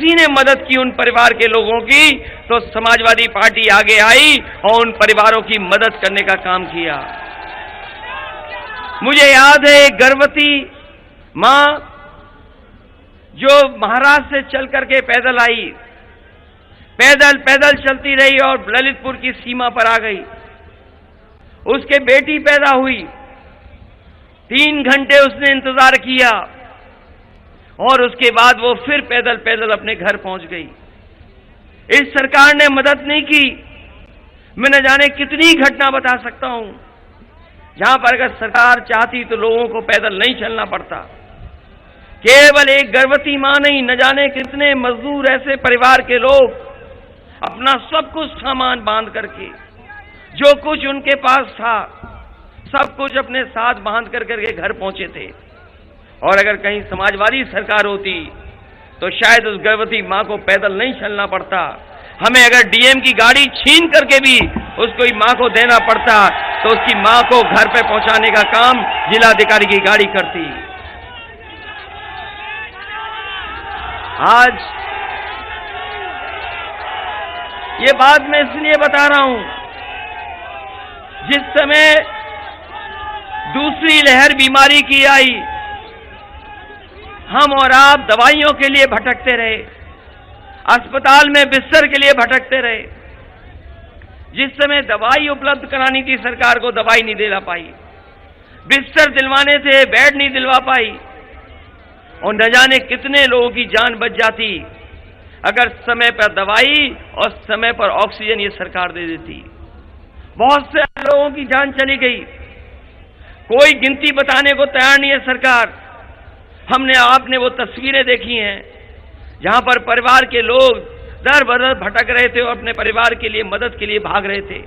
किसी ने मदद की उन परिवार के लोगों की, तो समाजवादी पार्टी आगे आई और उन परिवारों की मदद करने का काम किया। मुझे याद है एक गर्भवती मां जो महाराष्ट्र से चल करके पैदल आई, पैदल चलती रही और ललितपुर की सीमा पर आ गई। उसके बेटी पैदा हुई, 3 घंटे उसने इंतजार किया और उसके बाद वो फिर पैदल अपने घर पहुंच गई। इस सरकार ने मदद नहीं की। मैं न जाने कितनी घटना बता सकता हूं जहां पर अगर सरकार चाहती तो लोगों को पैदल नहीं चलना पड़ता। केवल एक गर्भवती मां नहीं, न जाने कितने मजदूर ऐसे परिवार के लोग अपना सब कुछ सामान बांध करके, जो कुछ उनके पास था सब कुछ अपने साथ बांध करके घर पहुंचे थे। और अगर कहीं समाजवादी सरकार होती तो शायद उस गर्भवती मां को पैदल नहीं चलना पड़ता। हमें अगर डीएम की गाड़ी छीन करके भी उसको मां को देना पड़ता तो उसकी मां को घर पे पहुंचाने का काम जिलाधिकारी की गाड़ी करती। आज ये बात मैं इसलिए बता रहा हूं, जिस समय दूसरी लहर बीमारी की आई, हम और आप दवाइयों के लिए भटकते रहे, अस्पताल में बिस्तर के लिए भटकते रहे। जिस समय दवाई उपलब्ध करानी थी सरकार को, दवाई नहीं दिला पाई, बिस्तर दिलवाने थे, बेड नहीं दिलवा पाई, और न जाने कितने लोगों की जान बच जाती अगर समय पर दवाई और समय पर ऑक्सीजन ये सरकार दे देती। बहुत से लोगों की जान चली गई, कोई गिनती बताने को तैयार नहीं है सरकार। हमने आपने वो तस्वीरें देखी हैं जहां पर परिवार के लोग दर बदर भटक रहे थे और अपने परिवार के लिए मदद के लिए भाग रहे थे।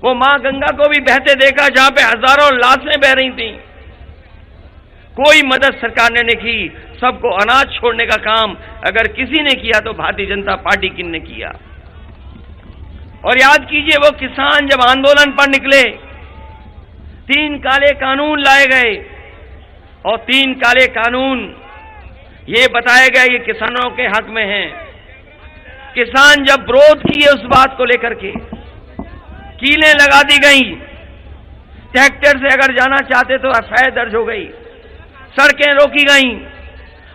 वो मां गंगा को भी बहते देखा जहां पे हजारों लाशें बह रही थीं। कोई मदद सरकार ने नहीं की। सबको अनाज छोड़ने का काम अगर किसी ने किया तो भारतीय जनता पार्टी की ने किया। और याद कीजिए वो किसान जब आंदोलन पर निकले, 3 काले कानून लाए गए और 3 काले कानून ये बताया गया कि किसानों के हक में हैं। किसान जब विरोध किए उस बात को लेकर के, कीलें लगा दी गई, ट्रैक्टर से अगर जाना चाहते तो एफआईआर दर्ज हो गई, सड़कें रोकी गईं,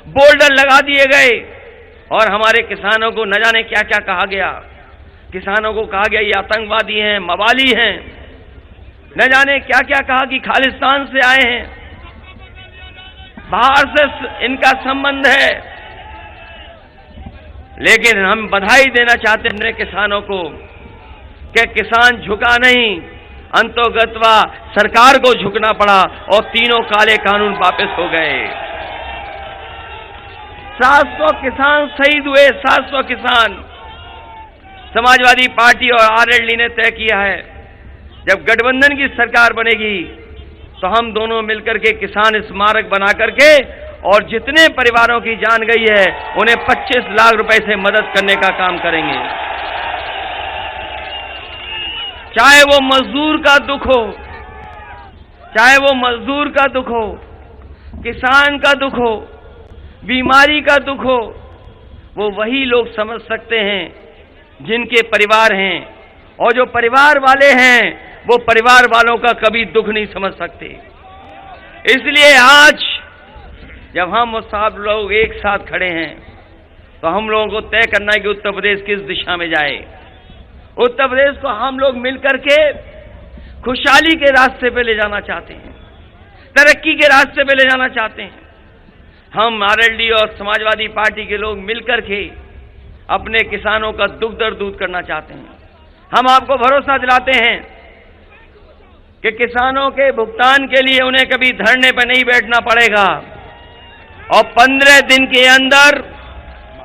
बोल्डर लगा दिए गए और हमारे किसानों को न जाने क्या क्या कहा गया। किसानों को कहा गया ये आतंकवादी हैं, मवाली हैं, न जाने क्या क्या कहा कि खालिस्तान से आए हैं, बाहर से इनका संबंध है। लेकिन हम बधाई देना चाहते हैं अपने किसानों को कि किसान झुका नहीं, अंतोगत्वा सरकार को झुकना पड़ा और 3 काले कानून वापस हो गए। 700 किसान शहीद हुए, 700 किसान। समाजवादी पार्टी और आरएलडी ने तय किया है जब गठबंधन की सरकार बनेगी तो हम दोनों मिलकर के किसान स्मारक बना करके और जितने परिवारों की जान गई है उन्हें 25 लाख रुपए से मदद करने का काम करेंगे। चाहे वो मजदूर का दुख हो, चाहे वो मजदूर का दुख हो, किसान का दुख हो, बीमारी का दुख हो, वो वही लोग समझ सकते हैं जिनके परिवार हैं, और जो परिवार वाले हैं वो परिवार वालों का कभी दुख नहीं समझ सकते। इसलिए आज जब हम सब लोग एक साथ खड़े हैं तो हम लोगों को तय करना है कि उत्तर प्रदेश किस दिशा में जाए। उत्तर प्रदेश को हम लोग मिलकर के खुशहाली के रास्ते पे ले जाना चाहते हैं, तरक्की के रास्ते पे ले जाना चाहते हैं। हम आरएलडी और समाजवादी पार्टी के लोग मिलकर के अपने किसानों का दुख दर्द दूर करना चाहते हैं। हम आपको भरोसा दिलाते हैं कि किसानों के भुगतान के लिए उन्हें कभी धरने पर नहीं बैठना पड़ेगा और 15 दिन के अंदर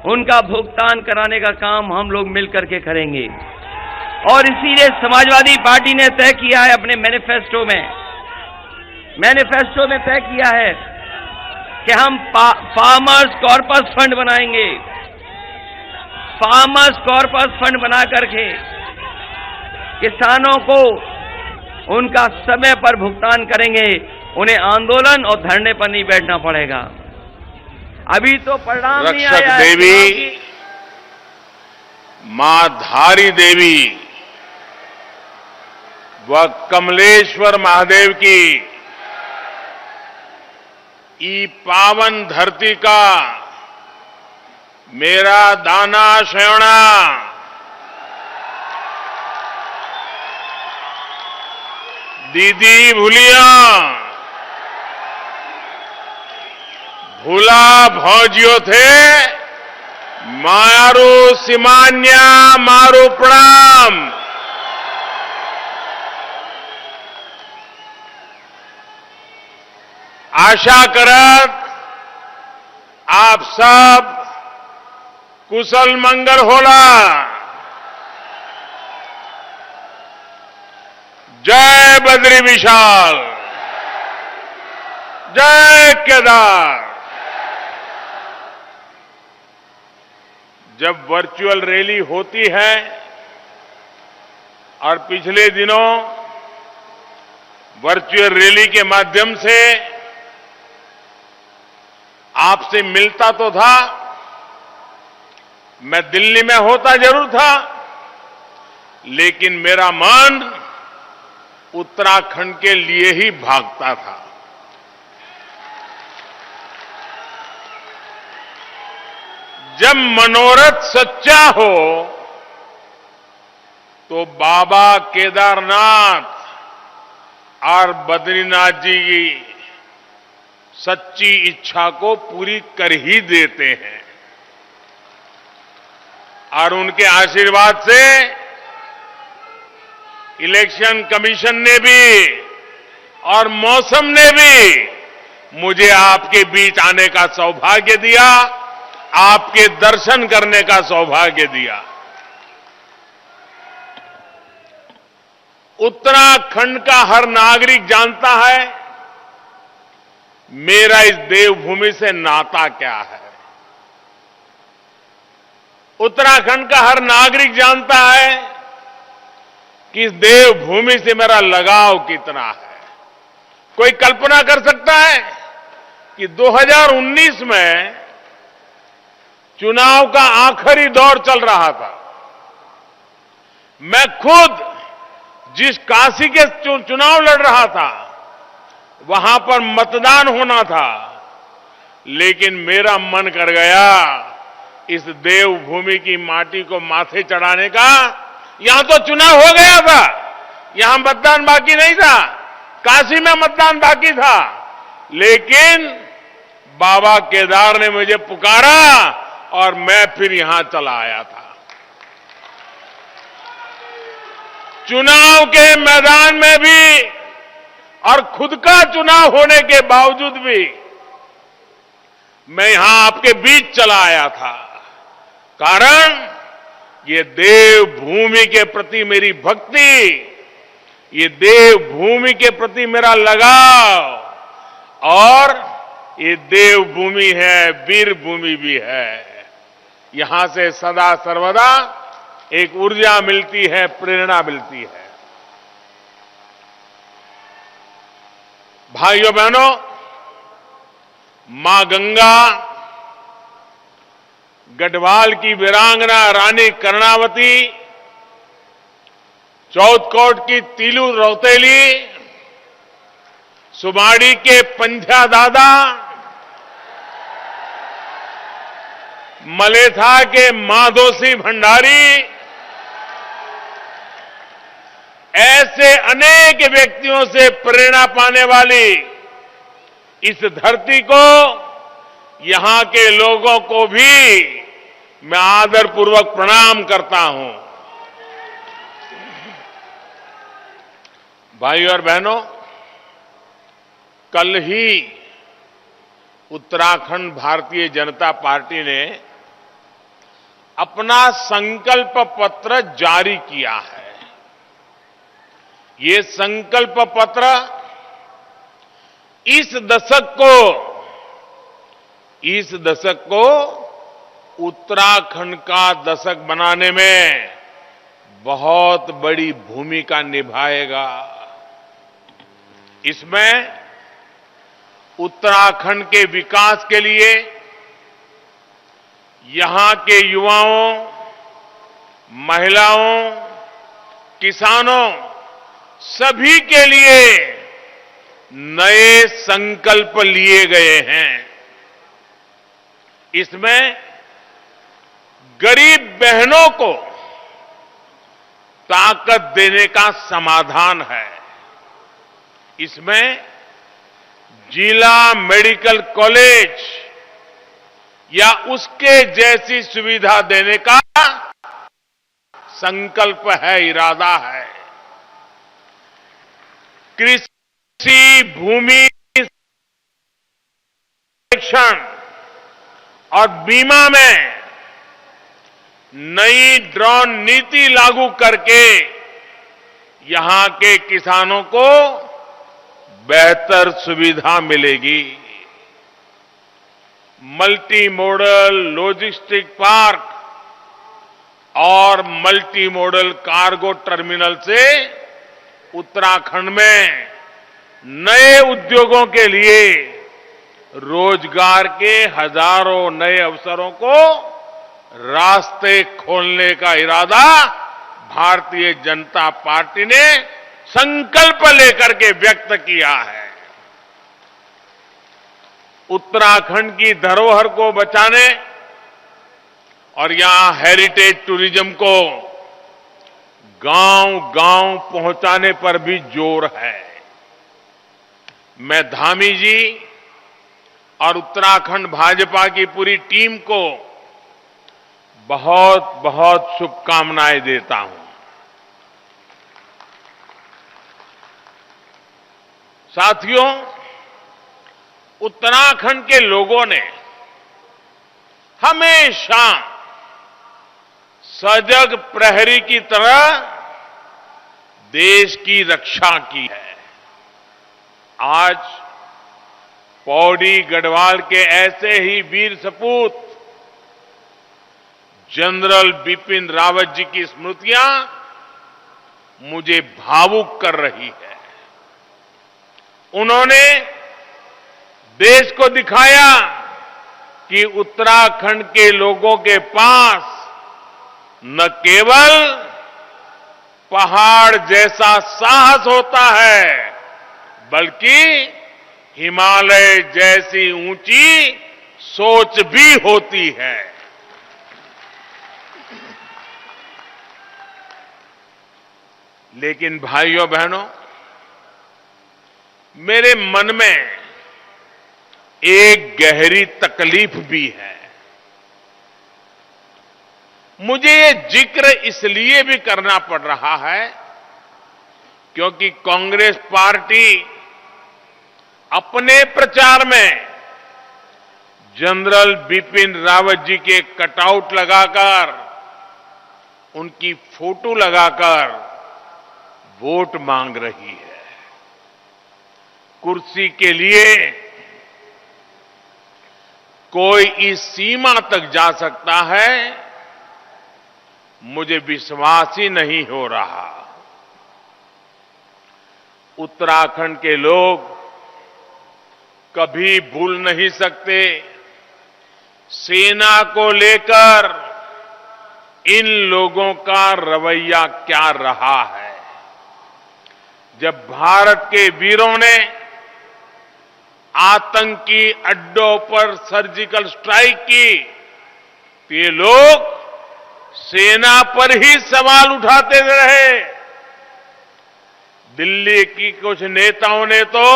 उनका भुगतान कराने का काम हम लोग मिलकर के करेंगे। और इसीलिए समाजवादी पार्टी ने तय किया है अपने मैनिफेस्टो में तय किया है कि हम फार्मर्स कॉर्पस फंड बनाएंगे। फार्मर्स कॉर्पस फंड बना करके किसानों को उनका समय पर भुगतान करेंगे, उन्हें आंदोलन और धरने पर नहीं बैठना पड़ेगा। अभी तो परिणाम नहीं आया है। मां धारी देवी व कमलेश्वर महादेव की ई पावन धरती का मेरा दाना श्रवणा दीदी भूलिया भूला भौजियो थे मारू सिमान्या मारू प्रणाम। आशा करत आप सब कुशल मंगल होला। जय बद्री विशाल, जय केदार। जब वर्चुअल रैली होती है और पिछले दिनों वर्चुअल रैली के माध्यम से आपसे मिलता तो था, मैं दिल्ली में होता जरूर था, लेकिन मेरा मन उत्तराखंड के लिए ही भागता था। जब मनोरथ सच्चा हो तो बाबा केदारनाथ और बद्रीनाथ जी की सच्ची इच्छा को पूरी कर ही देते हैं। और उनके आशीर्वाद से इलेक्शन कमीशन ने भी और मौसम ने भी मुझे आपके बीच आने का सौभाग्य दिया, आपके दर्शन करने का सौभाग्य दिया। उत्तराखंड का हर नागरिक जानता है मेरा इस देवभूमि से नाता क्या है। उत्तराखंड का हर नागरिक जानता है कि इस देवभूमि से मेरा लगाव कितना है। कोई कल्पना कर सकता है कि 2019 में चुनाव का आखिरी दौर चल रहा था, मैं खुद जिस काशी के चुनाव लड़ रहा था वहां पर मतदान होना था, लेकिन मेरा मन कर गया इस देवभूमि की माटी को माथे चढ़ाने का। यहां तो चुनाव हो गया था, यहां मतदान बाकी नहीं था, काशी में मतदान बाकी था, लेकिन बाबा केदार ने मुझे पुकारा और मैं फिर यहां चला आया था। चुनाव के मैदान में भी और खुद का चुनाव होने के बावजूद भी मैं यहां आपके बीच चला आया था, कारण ये देवभूमि के प्रति मेरी भक्ति, ये देवभूमि के प्रति मेरा लगाव, और ये देवभूमि है, वीर भूमि भी है। यहां से सदा सर्वदा एक ऊर्जा मिलती है, प्रेरणा मिलती है। भाइयों बहनों, मां गंगा, गढ़वाल की वीरांगना रानी कर्णावती, चौथकोट की तीलू रौतेली, सुमाड़ी के पंध्या दादा, मलेथा के माधोसी भंडारी, ऐसे अनेक व्यक्तियों से प्रेरणा पाने वाली इस धरती को, यहां के लोगों को भी मैं आदरपूर्वक प्रणाम करता हूं। भाइयों और बहनों, कल ही उत्तराखंड भारतीय जनता पार्टी ने अपना संकल्प पत्र जारी किया है। ये संकल्प पत्र इस दशक को उत्तराखंड का दशक बनाने में बहुत बड़ी भूमिका निभाएगा। इसमें उत्तराखंड के विकास के लिए यहां के युवाओं, महिलाओं, किसानों, सभी के लिए नए संकल्प लिए गए हैं। इसमें गरीब बहनों को ताकत देने का समाधान है। इसमें जिला मेडिकल कॉलेज या उसके जैसी सुविधा देने का संकल्प है, इरादा है। कृषि भूमि सर्वेक्षण और बीमा में नई ड्रोन नीति लागू करके यहां के किसानों को बेहतर सुविधा मिलेगी। मल्टी मॉडल लॉजिस्टिक पार्क और मल्टी मॉडल कार्गो टर्मिनल से उत्तराखंड में नए उद्योगों के लिए रोजगार के हजारों नए अवसरों को रास्ते खोलने का इरादा भारतीय जनता पार्टी ने संकल्प लेकर के व्यक्त किया है। उत्तराखंड की धरोहर को बचाने और यहां हेरिटेज टूरिज्म को गांव-गांव पहुंचाने पर भी जोर है। मैं धामी जी और उत्तराखंड भाजपा की पूरी टीम को बहुत बहुत शुभकामनाएं देता हूं। साथियों, उत्तराखंड के लोगों ने हमेशा सजग प्रहरी की तरह देश की रक्षा की है। आज पौड़ी गढ़वाल के ऐसे ही वीर सपूत जनरल बिपिन रावत जी की स्मृतियां मुझे भावुक कर रही है। उन्होंने देश को दिखाया कि उत्तराखंड के लोगों के पास न केवल पहाड़ जैसा साहस होता है, बल्कि हिमालय जैसी ऊंची सोच भी होती है। लेकिन भाइयों बहनों, मेरे मन में एक गहरी तकलीफ भी है। मुझे ये जिक्र इसलिए भी करना पड़ रहा है क्योंकि कांग्रेस पार्टी अपने प्रचार में जनरल बिपिन रावत जी के कटआउट लगाकर, उनकी फोटो लगाकर वोट मांग रही है। कुर्सी के लिए कोई इस सीमा तक जा सकता है, मुझे विश्वास ही नहीं हो रहा। उत्तराखंड के लोग कभी भूल नहीं सकते सेना को लेकर इन लोगों का रवैया क्या रहा है। जब भारत के वीरों ने आतंकी अड्डों पर सर्जिकल स्ट्राइक की तो ये लोग सेना पर ही सवाल उठाते रहे। दिल्ली की कुछ नेताओं ने तो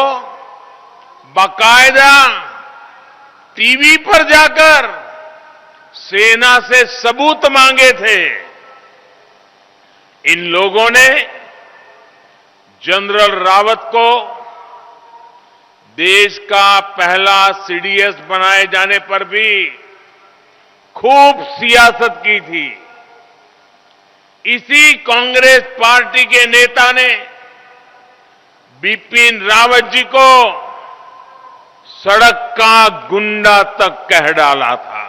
बाकायदा टीवी पर जाकर सेना से सबूत मांगे थे। इन लोगों ने जनरल रावत को देश का पहला सीडीएस बनाए जाने पर भी खूब सियासत की थी। इसी कांग्रेस पार्टी के नेता ने बिपिन रावत जी को सड़क का गुंडा तक कह डाला था।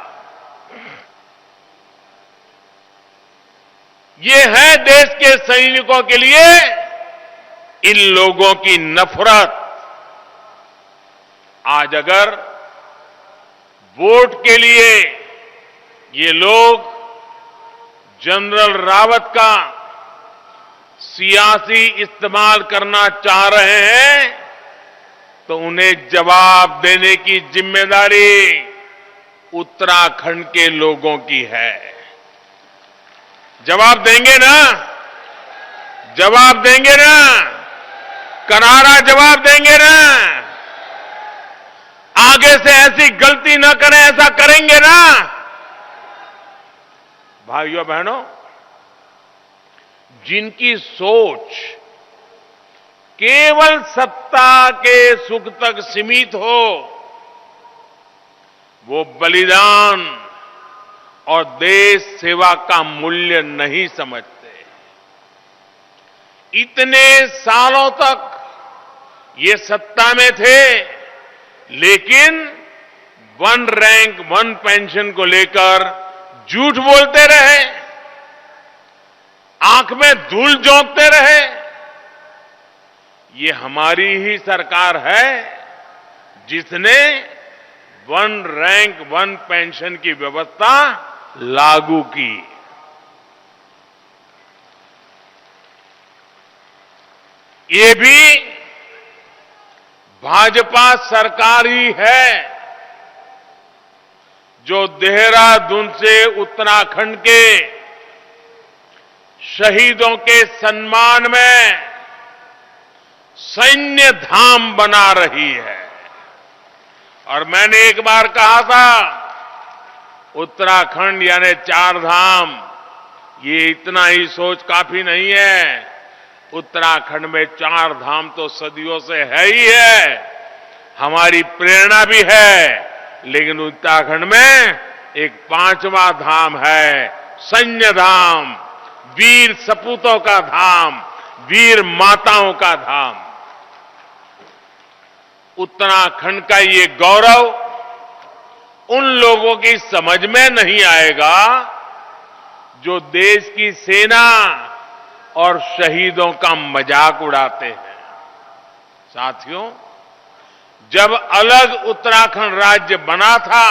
ये है देश के सैनिकों के लिए इन लोगों की नफरत। आज अगर वोट के लिए ये लोग जनरल रावत का सियासी इस्तेमाल करना चाह रहे हैं तो उन्हें जवाब देने की जिम्मेदारी उत्तराखंड के लोगों की है। जवाब देंगे ना? जवाब देंगे ना? करारा जवाब देंगे ना? आगे से ऐसी गलती न करें, ऐसा करेंगे ना? भाइयों बहनों, जिनकी सोच केवल सत्ता के सुख तक सीमित हो, वो बलिदान और देश सेवा का मूल्य नहीं समझते। इतने सालों तक ये सत्ता में थे, लेकिन वन रैंक वन पेंशन को लेकर झूठ बोलते रहे, आंख में धूल झोंकते रहे। ये हमारी ही सरकार है जिसने वन रैंक वन पेंशन की व्यवस्था लागू की। ये भी भाजपा सरकार ही है जो देहरादून से उत्तराखंड के शहीदों के सम्मान में सैन्य धाम बना रही है। और मैंने एक बार कहा था, उत्तराखंड यानी 4 धाम, ये इतना ही सोच काफी नहीं है। उत्तराखंड में 4 धाम तो सदियों से है ही है, हमारी प्रेरणा भी है, लेकिन उत्तराखंड में एक 5वां धाम है, सैन्य धाम, वीर सपूतों का धाम, वीर माताओं का धाम। उत्तराखंड का ये गौरव उन लोगों की समझ में नहीं आएगा जो देश की सेना और शहीदों का मजाक उड़ाते हैं। साथियों, जब अलग उत्तराखंड राज्य बना था,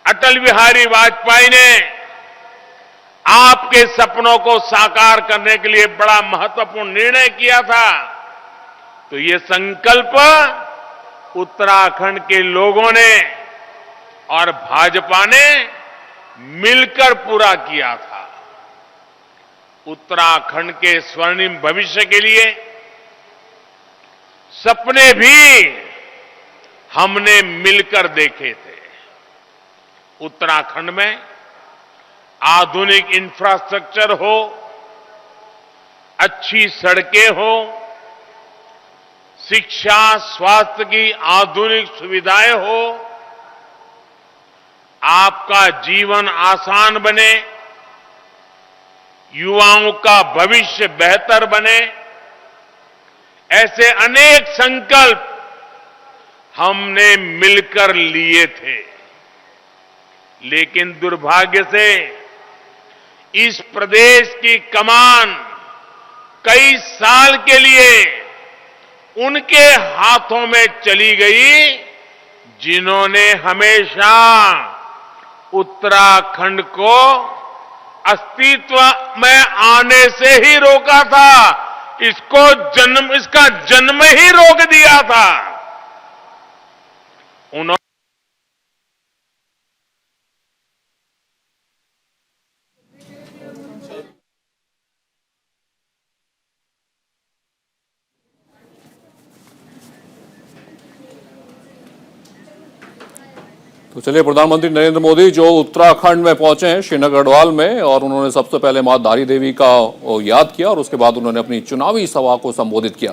अटल बिहारी वाजपेयी ने आपके सपनों को साकार करने के लिए बड़ा महत्वपूर्ण निर्णय किया था। तो ये संकल्प उत्तराखंड के लोगों ने और भाजपा ने मिलकर पूरा किया था। उत्तराखंड के स्वर्णिम भविष्य के लिए सपने भी हमने मिलकर देखे थे। उत्तराखंड में आधुनिक इंफ्रास्ट्रक्चर हो, अच्छी सड़कें हो, शिक्षा स्वास्थ्य की आधुनिक सुविधाएं हो, आपका जीवन आसान बने, युवाओं का भविष्य बेहतर बने, ऐसे अनेक संकल्प हमने मिलकर लिए थे। लेकिन दुर्भाग्य से इस प्रदेश की कमान कई साल के लिए उनके हाथों में चली गई जिन्होंने हमेशा उत्तराखंड को अस्तित्व में आने से ही रोका था, इसका जन्म ही रोक दिया था। उन्होंने तो चलिए, प्रधानमंत्री नरेंद्र मोदी जो उत्तराखंड में पहुंचे हैं, श्रीनगर गढ़वाल में, और उन्होंने सबसे पहले मां धारी देवी का याद किया और उसके बाद उन्होंने अपनी चुनावी सभा को संबोधित किया।